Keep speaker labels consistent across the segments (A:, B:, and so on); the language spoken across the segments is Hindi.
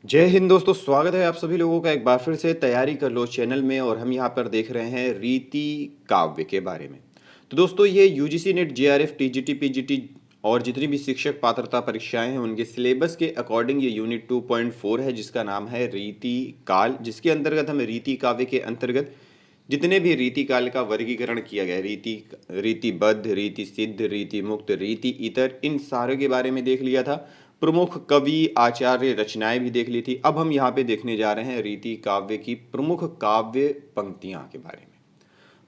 A: जय हिंद दोस्तों, स्वागत है आप सभी लोगों का एक बार फिर से तैयारी कर लो चैनल में। और हम यहाँ पर देख रहे हैं रीति काव्य के बारे में। तो दोस्तों ये UGC NET JRF TGT PGT और जितनी भी शिक्षक पात्रता परीक्षाएं हैं उनके सिलेबस के अकॉर्डिंग ये यूनिट 2.4 है जिसका नाम है रीति काल, जिसके अंतर्गत हमें रीति काव्य के अंतर्गत जितने भी रीति काल का वर्गीकरण किया गया, रीतिबद्ध, रीति सिद्ध, रीति मुक्त, रीति इतर, इन सारे के बारे में देख लिया था। प्रमुख कवि आचार्य रचनाएं भी देख ली थी। अब हम यहाँ पे देखने जा रहे हैं रीति काव्य की प्रमुख काव्य पंक्तियां के बारे में।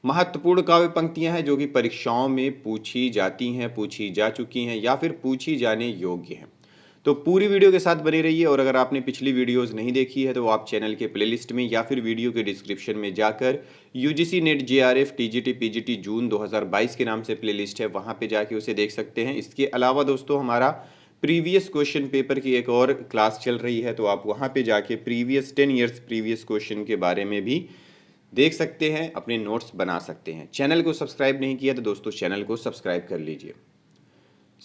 A: महत्वपूर्ण काव्य पंक्तियां हैं जो कि परीक्षाओं में पूछी जाती हैं, पूछी जा चुकी हैं या फिर पूछी जाने योग्य हैं। तो पूरी वीडियो के साथ बने रहिए। और अगर आपने पिछली वीडियोस नहीं देखी है तो आप चैनल के प्लेलिस्ट में या फिर वीडियो के डिस्क्रिप्शन में जाकर UGC NET JRF TGT PGT जून 2022 के नाम से प्लेलिस्ट है, वहाँ पे जाके उसे देख सकते हैं। इसके अलावा दोस्तों हमारा प्रीवियस क्वेश्चन पेपर की एक और क्लास चल रही है, तो आप वहाँ पे जाके प्रीवियस 10 ईयर्स प्रीवियस क्वेश्चन के बारे में भी देख सकते हैं, अपने नोट्स बना सकते हैं। चैनल को सब्सक्राइब नहीं किया तो दोस्तों चैनल को सब्सक्राइब कर लीजिए।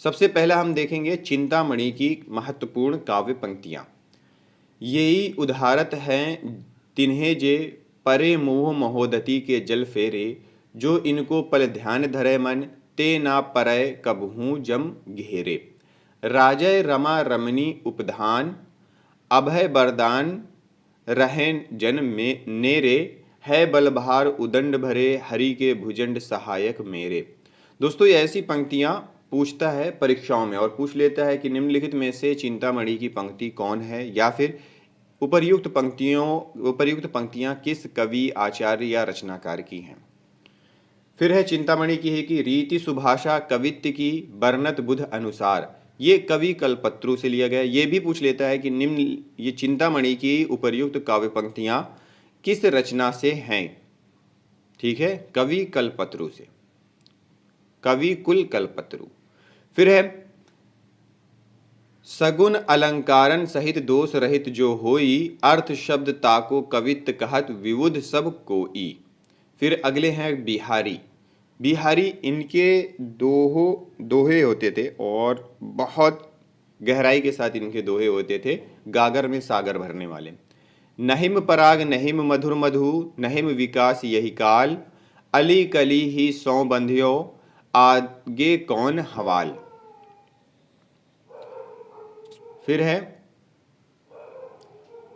A: सबसे पहला हम देखेंगे चिंतामणि की महत्वपूर्ण काव्य पंक्तियाँ। यही उदाहरत हैं तिन्हें जे परे मोह महोदति के जल फेरे, जो इनको पल ध्यान धरे मन, ते ना परय कबहू जम घेरे। राजय रमा रमणी उपधान, अभय बरदान रहें जन में नेरे, है बलभार उदंड भरे, हरि के भुजंड सहायक मेरे। दोस्तों ये ऐसी पंक्तियां पूछता है परीक्षाओं में और पूछ लेता है कि निम्नलिखित में से चिंतामणि की पंक्ति कौन है, या फिर उपर्युक्त पंक्तियां किस कवि आचार्य या रचनाकार की हैं। फिर है चिंतामणि की है कि रीति सुभाषा कवित्व की बरनत बुध अनुसार, ये कवि कल्पत्रु से लिया गया। ये भी पूछ लेता है कि ये चिंतामणि की उपर्युक्त काव्य पंक्तियां किस रचना से हैं। ठीक है, कवि कल्पत्रु से, कवि कुल कल्पत्रु। फिर है सगुन अलंकारन सहित दोष रहित जो होई, अर्थ शब्द ताको कवित्त कहत विवुध सब कोई। फिर अगले हैं बिहारी। बिहारी इनके दोहे होते थे और बहुत गहराई के साथ इनके दोहे होते थे, गागर में सागर भरने वाले। नहिम पराग नहिम मधुर मधु, नहिम विकास यही काल, अली कली ही सौ बंधियो, आगे कौन हवाल। फिर है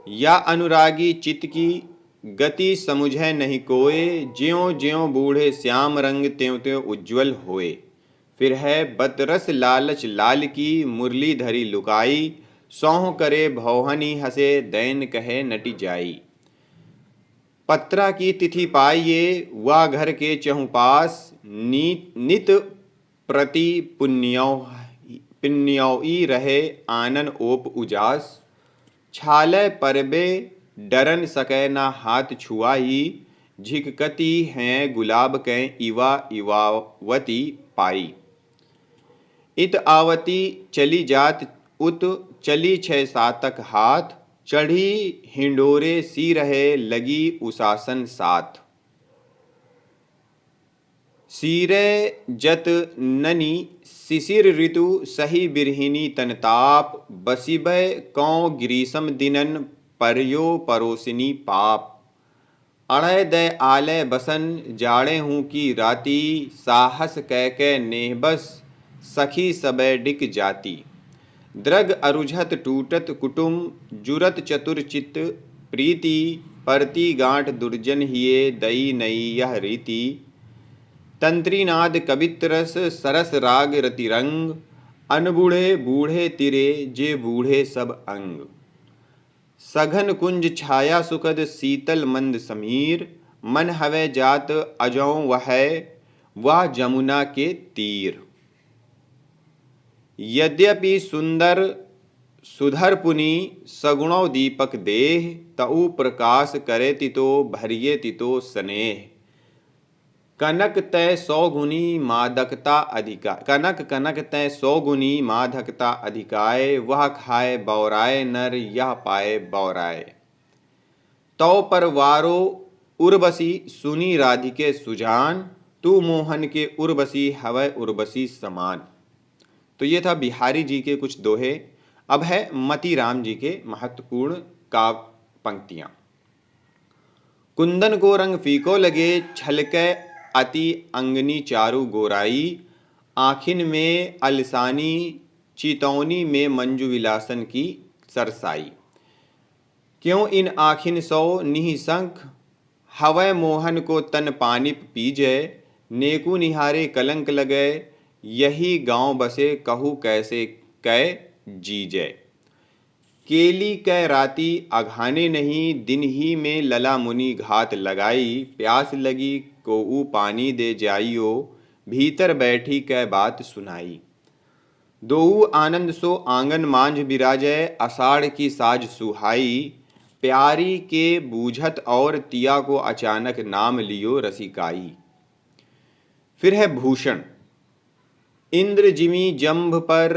A: या अनुरागी चित्त की गति समुझे नहीं कोय, ज्यों ज्यों बूढ़े श्याम रंग त्यों त्यों उज्ज्वल होए। फिर है बतरस लालच लाल की, मुरली धरी लुकाई, सौह करे भौहनी हसे, दैन कहे नटी जाई। पत्रा की तिथि पाइये वा घर के चहुपास, नित प्रति पुण्योई रहे आनन ओप उजास। छालय परबे डरन सकै ना हाथ छुआई, झिककती हैं गुलाब कै इवा इवावती पाई। इत आवती चली जात उत चली 6 सातक हाथ, चढ़ी हिंडोरे सी रहे लगी उसासन साथ। सीरे जत ननी शिशिर ऋतु सही बिरहिनी तनताप, बसिबय कौ ग्रीसम दिनन परयो परोसिनी पाप। अड़य दय आलय बसन जाड़े हूँ की राती, साहस कै नेहबस सखी सबय डिक जाती। द्रग अरुझत टूटत कुटुम जुरत चतुर चित्त प्रीति, परती गांठ दुर्जन हिये दई नई यह रीति। तंत्रीनाद कवित्रस सरस राग रतिरंग, अनबूढ़े बूढ़े तिरे जे बूढ़े सब अंग। सघन कुंज छाया सुखद शीतल मंद समीर, मन हवे जात अजौ वह जमुना के तीर। यद्यपि सुंदर सुधर पुनि सगुणौ दीपक देह, तऊ प्रकाश करे तितो भरिये तितो स्नेह। कनक तय 100 गुनी मादकता अधिका, कनक तय 100 गुनी मादकता अधिकाय, वह खाए बौराय नर यह पाए बौराय। तौ पर वारो उर्वशी सुनी राधिके सुजान, तू मोहन के उर्वशी हवै उर्वशी समान। तो ये था बिहारी जी के कुछ दोहे। अब है मतीराम जी के महत्वपूर्ण काव्य पंक्तियां। कुंदन को रंग फीको लगे, छलके अति अंगनी चारु गोराई, आखिन में अलसानी, चितौनी में मंजू विलासन की सरसाई। क्यों इन आखिन सौ निःशंक, हवै मोहन को तन पानिप पीजै, नेकु निहारे कलंक लगे, यही गांव बसे कहू कैसे कै जीजै। केली कै राती अघाने नहीं, दिन ही में लला मुनि घात लगाई, प्यास लगी कोऊ पानी दे जाइयो, भीतर बैठी कै बात सुनाई। दोऊ आनंद सो आंगन मांझ बिराजै, आषाढ़ की साज सुहाई, प्यारी के बूझत और तिया को अचानक नाम लियो रसिकाई। फिर है भूषण। इंद्र जिमी जंभ पर,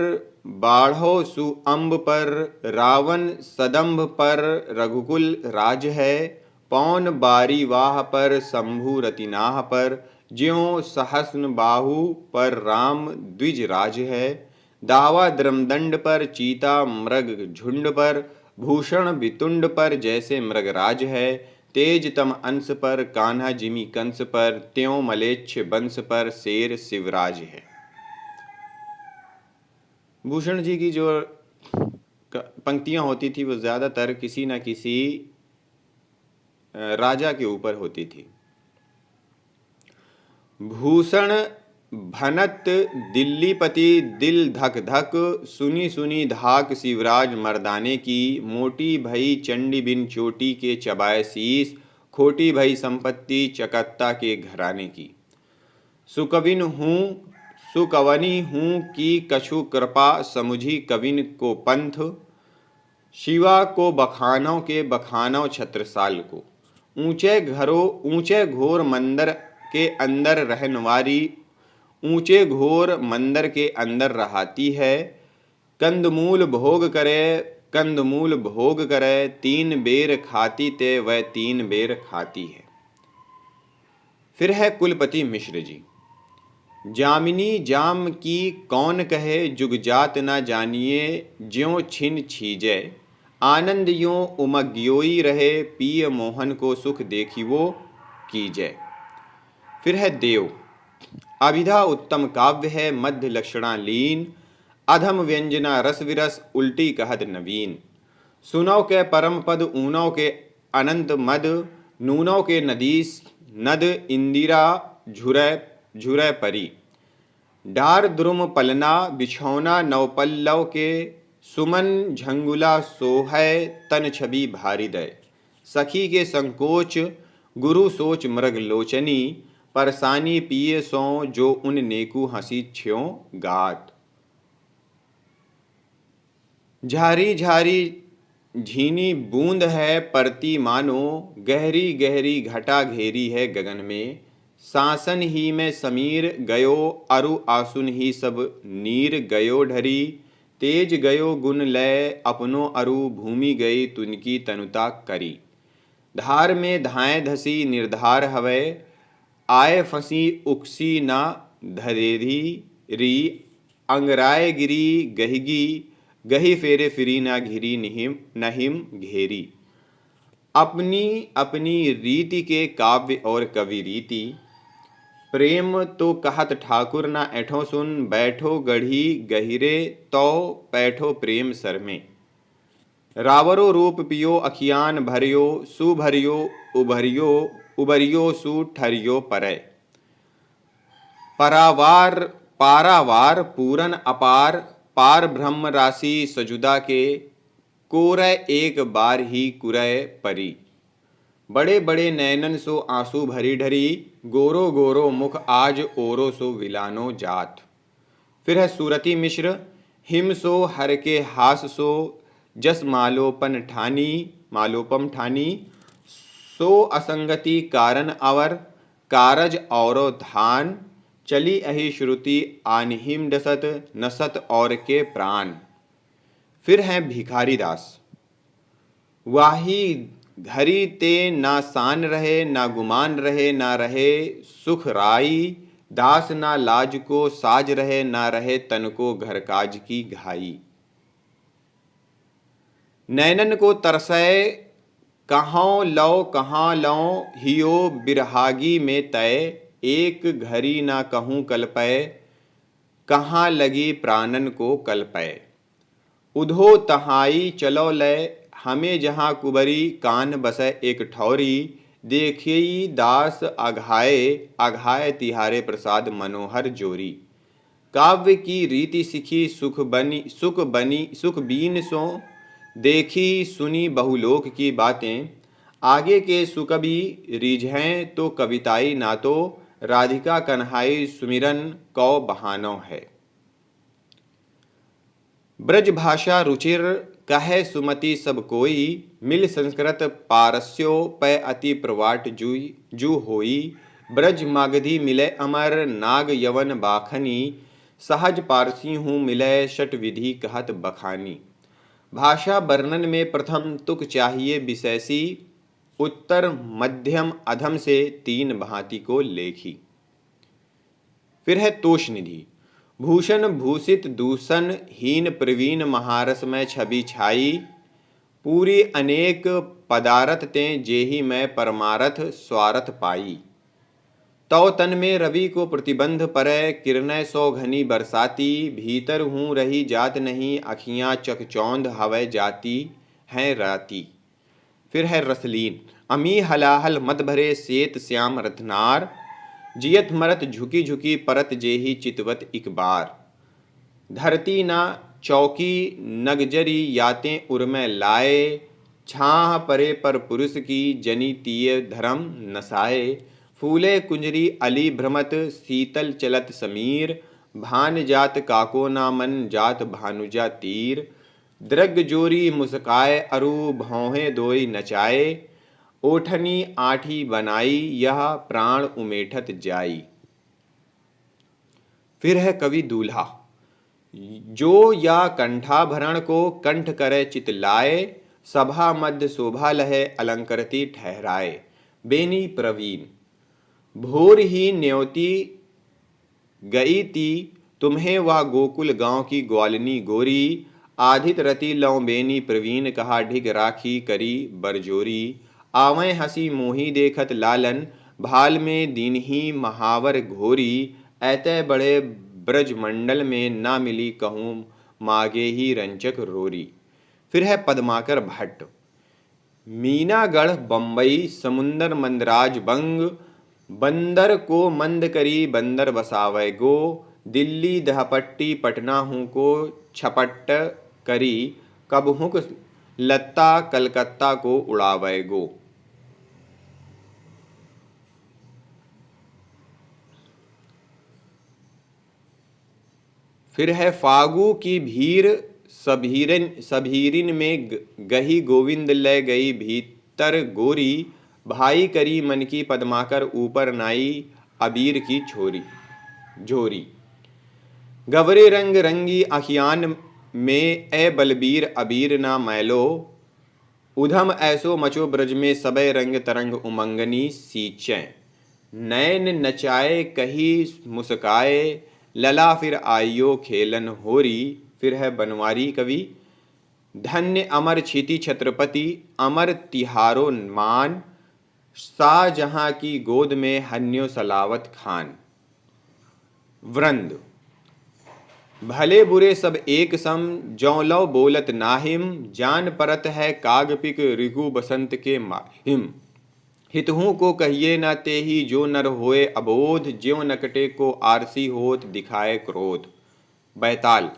A: बाढ़ो सुअंब पर, रावण सदंभ पर रघुकुल राज है, पौन बारी वाह पर शंभु रतिनाह पर, ज्यों सहस्न बाहु पर राम द्विज राज है, दावा द्रमदंड पर चीता मृग झुंड पर, भूषण वितुंड पर जैसे मृगराज है, तेज तम अंश पर कान्हा जिमी कंस पर, त्यों मलेच्छ वंश पर शेर शिवराज है। भूषण जी की जो पंक्तियां होती थी वो ज़्यादातर किसी न किसी राजा के ऊपर होती थी। भूषण भनत दिल्लीपति दिल धक धक, सुनी सुनी धाक शिवराज मर्दाने की, मोटी भई चंडी बिन चोटी के चबाए शीस, खोटी भई संपत्ति चकत्ता के घराने की। सुकवनी हूँ कि कछु कृपा समुझी कविन को पंथ, शिवा को बखानों के बखानों छत्रसाल को, ऊंचे घोर मंदिर के अंदर रहनवारी, ऊंचे घोर मंदिर के अंदर रहाती है, कंदमूल भोग करे, तीन बेर खाती ते वह तीन बेर खाती है। फिर है कुलपति मिश्र जी। जामिनी जाम की कौन कहे, जुगजात न जानिए, ज्यों छिन छीजै, आनंद यों उमग्योई रहे, पिय मोहन को सुख देखिवो कीजै। फिर है देव। अभिधा उत्तम काव्य है, मध्य लक्षणा लीन, अधम व्यंजना रस विरस, उल्टी कहत नवीन। सुनौ के परम पद, ऊनौ के अनंत मद, नूनौ के नदीस नद, इंदिरा झुरै परी। डार द्रुम पलना बिछौना नवपल्लव के, सुमन झंगुला सोहै तन छवि भारी दय। सखी के संकोच गुरु सोच मृग लोचनी, परसानी पिए सो जो उन नेकु हंसी छ्यों गात। झारी झारी झीनी बूंद है परती मानो, गहरी गहरी घटा घेरी है गगन में, सासन ही में समीर गयो अरु आसुन ही सब नीर गयो ढरी, तेज गयो गुण लय अपनो अरु भूमि गई तुनकी तनुता करी। धार में धाएं धसी निर्धार हवै, आए फंसी उकसी ना धरेधी री, अंगराय गिरी गहिगी गही फेरे फिरी ना घिरी नहिम घेरी। अपनी अपनी रीति के काव्य और कवि रीति। प्रेम तो कहत ठाकुर ना ऐठो सुन, बैठो गढ़ी गहिरे तो पैठो प्रेम सर में। रावरो रूप पियो अखियान भरियो, सुभरियो उभरियो सु ठरियो परै। पारावार पूरन अपार, पार ब्रह्म राशि सजुदा के, कोरै एक बार ही कुरै परी। बड़े बड़े नैनन सो आंसू भरी ढरी, गोरो गोरो मुख आज ओरो सो विलानो जात। फिर है सूरती मिश्र। हिम सो हर के हास सो, जस मालोपम ठानी, सो असंगति कारण अवर, कारज औरो धान, चली अहि श्रुति आनहिम डसत, नसत और के प्राण। फिर हैं भिखारी दास। वाही घरी ते ना सान रहे, ना गुमान रहे, ना रहे सुख राई, दास ना लाज को साज रहे, ना रहे तन को घर काज की घाई। नैनन को तरसै कहाँ लौ हियो बिरहागी में तय, एक घड़ी ना कहूँ कल्पय, कहाँ लगी प्राणन को कल्पय। उधो तहाई चलो लय, हमें जहाँ कुबरी, कान बसै एक ठौरी, देखिए दास अघाए अघाए तिहारे प्रसाद मनोहर जोरी। काव्य की रीति सीखी सुख बीन सो, देखी सुनी बहुलोक की बातें, आगे के सुकवि रिझें तो कविताई ना तो, राधिका कन्हाई सुमिरन कौ बहानो है। ब्रज भाषा रुचिर कहे सुमति सब कोई, मिल संस्कृत पारस्यो पै अति प्रवाट जू होई। ब्रज मागधी मिले अमर नाग यवन बाखनी, सहज पारसी हूँ मिले शट विधि कहत बखानी। भाषा वर्णन में प्रथम तुक चाहिए विशेषी, उत्तर मध्यम अधम से तीन भांति को लेखी। फिर है तोष निधि। भूषण भूषित दूषण हीन प्रवीण महारस में छवि छाई, पूरी अनेक पदारथ तें जेहि में परमारथ स्वारथ पाई। तौ तन में रवि को प्रतिबंध परै, किरणै सौ घनी बरसाती, भीतर हूँ रही जात नहीं, अखियाँ चकचौंध हवै जाती हैं राती। फिर है रसलीन। अमी हलाहल मत भरे श्वेत श्याम रत्नार, जियत मरत झुकी झुकी परत जेहि चितवत एक बार। धरती ना चौकी नगजरी यातें उर्मै लाए, छाह परे पर पुरुष की जनी तीय धर्म नसाए। फूले कुंजरी अली भ्रमत शीतल चलत समीर, भान जात काको ना मन जात भानुजा तीर। द्रग जोरी मुस्काए अरु भौहें दोई नचाए, ओठनी आठी बनाई यह प्राण उमेठत जाई। फिर है कवि दूल्हा। जो या कंठाभरण को कंठ करे चित लाए, सभा मध्य शोभा लहे अलंकृति ठहराए। बेनी प्रवीण। भोर ही न्योती गई ती, तुम्हें वह गोकुल गांव की ग्वालिनी गोरी, आधित रति लौ बेनी प्रवीण कहा ढिग राखी करी बरजोरी। आवें हंसी मोही देखत लालन, भाल में दीनही महावर घोरी, ऐते बड़े ब्रजमंडल में ना मिली कहूँ मागे ही रंचक रोरी। फिर है पद्माकर भट्ट। मीनागढ़ बम्बई समुंदर मंदराज बंग, बंदर को मंद करी बंदर बसावे गो, दिल्ली दहपट्टी पटना हूँ को छपट्ट करी, कब हुक लत्ता कलकत्ता को उड़ावे गो। फिर है फागु की भीर सभीरिन में गही गोविंद ले गई भीतर गोरी, भाई करी मन की पद्माकर ऊपर नाई अबीर की छोरी झोरी। गवरे रंग रंगी अखियान में ए बलबीर अबीर ना मैलो, उधम ऐसो मचो ब्रज में सबे रंग तरंग उमंगनी सींचें। नैन नचाए कही मुस्काए, लला फिर आइयो खेलन होरी। फिर है बनवारी कवि। धन्य अमर क्षिति छत्रपति अमर तिहारो मान, शाहजहां की गोद में हन्यो सलावत खान। वृंद। भले बुरे सब एक सम, जौलौ बोलत नाहिम, जान परत है कागपिक रिगु बसंत के माहिम। हितहू को कहिए न तेहि जो नर होए अबोध, ज्यों नकटे को आरसी होत दिखाए क्रोध। बैताल।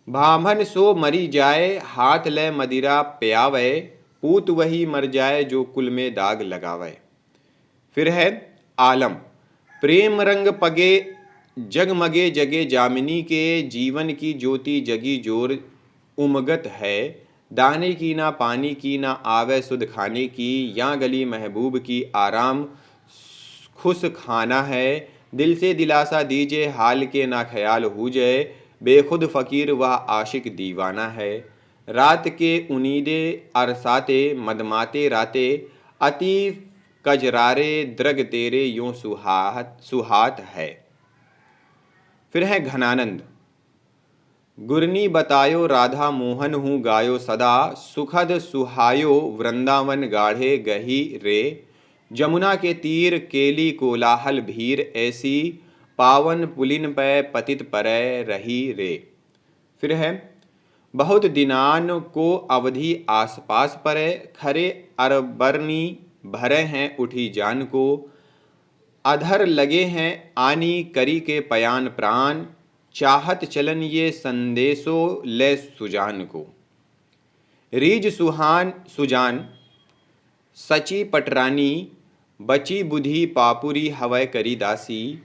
A: भामन सो मरी जाए, हाथ ले मदिरा प्यावे, पूत वही मर जाए जो कुल में दाग लगावे। फिर है आलम। प्रेम रंग पगे जगमगे जगे जामिनी के, जीवन की ज्योति जगी जोर उमगत है। दाने की ना पानी की ना आवे सुध खाने की, या गली महबूब की आराम खुश खाना है। दिल से दिलासा दीजिए हाल के ना ख्याल हो जाए, बेखुद फकीर वह आशिक दीवाना है। रात के उनीदे अरसाते मदमाते राते, अति कजरारे द्रग तेरे यूं सुहात है। फिर है घनानंद। गुरनी बतायो राधा मोहन हूँ गायो सदा, सुखद सुहायो वृंदावन गाढ़े गही रे। जमुना के तीर केली कोलाहल भीर, ऐसी पावन पुलिन पै पतित परै रही रे। फिर है, बहुत दिनान को अवधि आसपास परै, खरे अरबरनी भरे हैं उठी जान को। अधर लगे हैं आनी करी के पयान प्राण, चाहत चलन ये संदेशो ले सुजान को। रीज सुहान सुजान सची पटरानी, बची बुद्धि पापुरी हवै करी दासी।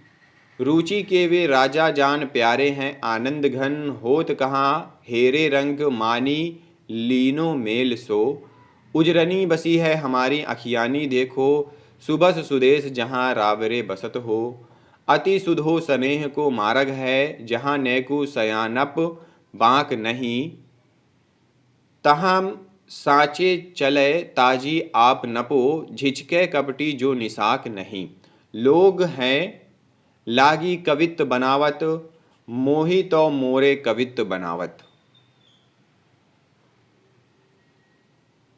A: रुचि के वे राजा जान प्यारे हैं आनंद घन, होत कहाँ हेरे रंग मानी लीनो मेल सो। उजरनी बसी है हमारी अखियानी देखो, सुबस सुदेश जहाँ रावरे बसत हो। अति सुधो स्नेह को मार्ग है, जहाँ नैकु सयानप बाँक नहीं। तहाँ साँचे चले ताजी आप नपो, झिझके कपटी जो निसाक नहीं। लोग हैं लागी कवित्त बनावत, मोही तो मोरे कवित्त बनावत।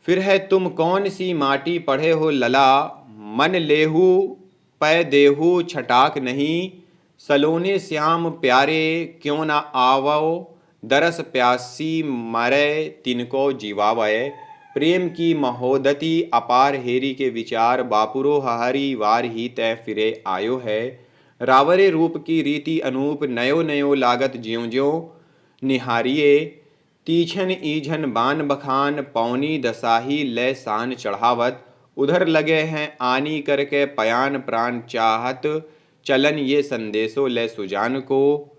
A: फिर है, तुम कौन सी माटी पढ़े हो लला, मन लेहू पै देहू छटाक नहीं। सलोने श्याम प्यारे क्यों ना आवो, दरस प्यासी मरे तिनको जीवावय। प्रेम की महोदती अपार हेरी के विचार, बापुरो हरी वार ही तय फिरे आयो है। रावरे रूप की रीति अनूप, नयो नयो लागत ज्यों ज्यों निहारिये। तीछन ईझन बान बखान, पौनी दसाही ले सान चढ़ावत। उधर लगे हैं आनी करके पयान प्राण, चाहत चलन ये संदेशो ले सुजान को।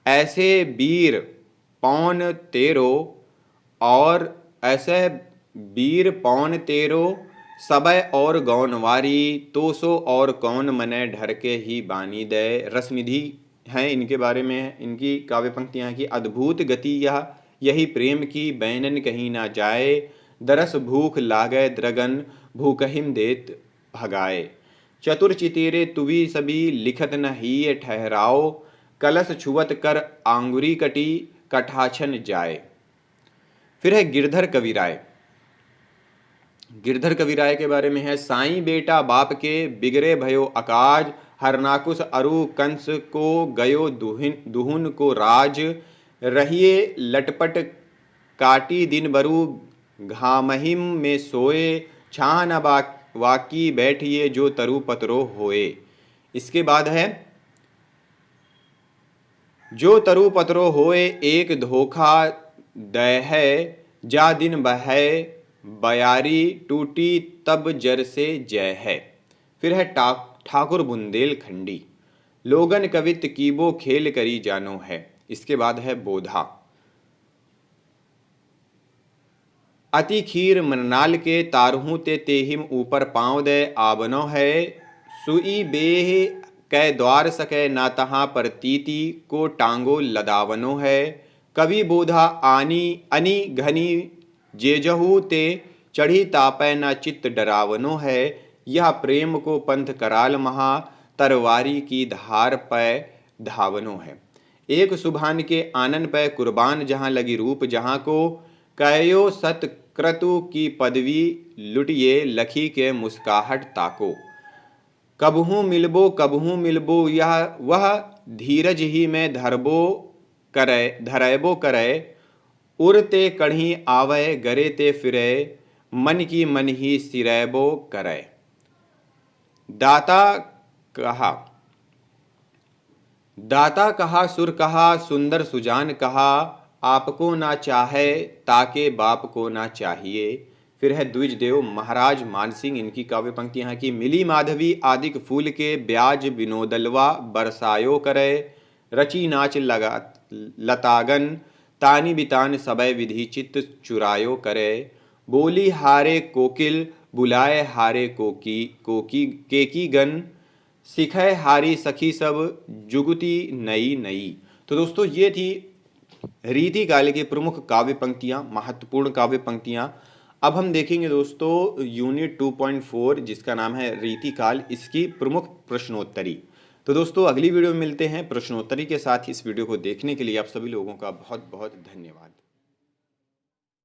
A: ऐसे वीर पौन तेरो और ऐसे वीर पौन तेरो, सबय और गौनवारी। तो सो और कौन मने ढर के ही बानी दे। रसनिधि हैं इनके बारे में, इनकी काव्य पंक्तियाँ की अद्भुत गति यह यही प्रेम की बैनन कहीं ना जाए। दरस भूख लागे द्रगन, भूकहिम देत भगाए। चतुर चितेरे तुवी सभी, लिखत न ही ठहराओ। कलश छुवत कर आंगुरी कटी, कठाछन जाए। फिर है गिरधर कविराय। गिरधर कविराय के बारे में है, साईं बेटा बाप के बिगड़े भयो अकाज। हरनाकुश अरु कंस को गयो दुहुन को राज। रहिए लटपट काटी दिन बरु, घामहिम में सोए। छाह न वाकी बैठिए जो तरु पतरो होए। इसके बाद है, जो तरु पतरो होए एक धोखा दय है। जा दिन बहै बयारी, टूटी तब जर से जय है। फिर है ठाकुर बुंदेलखंडी। लोगन कवित कीबो खेल करी जानो है। इसके बाद है बोधा। अति खीर मरनाल के, तारहू ते तेहिम ऊपर पाँव दे आवनो है। सुई बेह कै द्वार सके ना तहाँ प्रतीति, को टांगो लदावनो है। कवि बोधा आनी अनि घनी, जेजहू ते चढ़ी तापै ना चित्त डरावनो है। यह प्रेम को पंथ कराल महा, तरवारी की धार पै धावनो है। एक सुभान के आनन पै कुर्बान, जहाँ लगी रूप जहाँ को। कयो सतक्रतु की पदवी, लुटिए लखी के मुस्काहट ताको। कबहू मिलबो यह वह, धीरज ही में धरैबो करे। उड़ते कढ़ी आवै गरे ते फिरे, मन की मन ही सिरैबो करे। दाता कहा सुर कहा, सुंदर सुजान कहा। आपको ना चाहे ताके बाप को ना चाहिए। फिर है द्विजदेव महाराज मानसिंह, इनकी काव्य पंक्तियाँ की, मिली माधवी आदिक फूल के, ब्याज विनोदलवा बरसायो करे। रची नाच लगा लतागन, तानी बितान सबय विधि चित्त चुरायो करे। बोली हारे कोकिल, बुलाए हारे केकी गन। सिखय हारी सखी सब, जुगती नई नई। तो दोस्तों ये थी रीति काल की प्रमुख काव्य पंक्तियाँ, महत्वपूर्ण काव्य पंक्तियाँ। अब हम देखेंगे दोस्तों यूनिट 2.4 जिसका नाम है रीति काल, इसकी प्रमुख प्रश्नोत्तरी। तो दोस्तों अगली वीडियो में मिलते हैं प्रश्नोत्तरी के साथ। इस वीडियो को देखने के लिए आप सभी लोगों का बहुत बहुत धन्यवाद।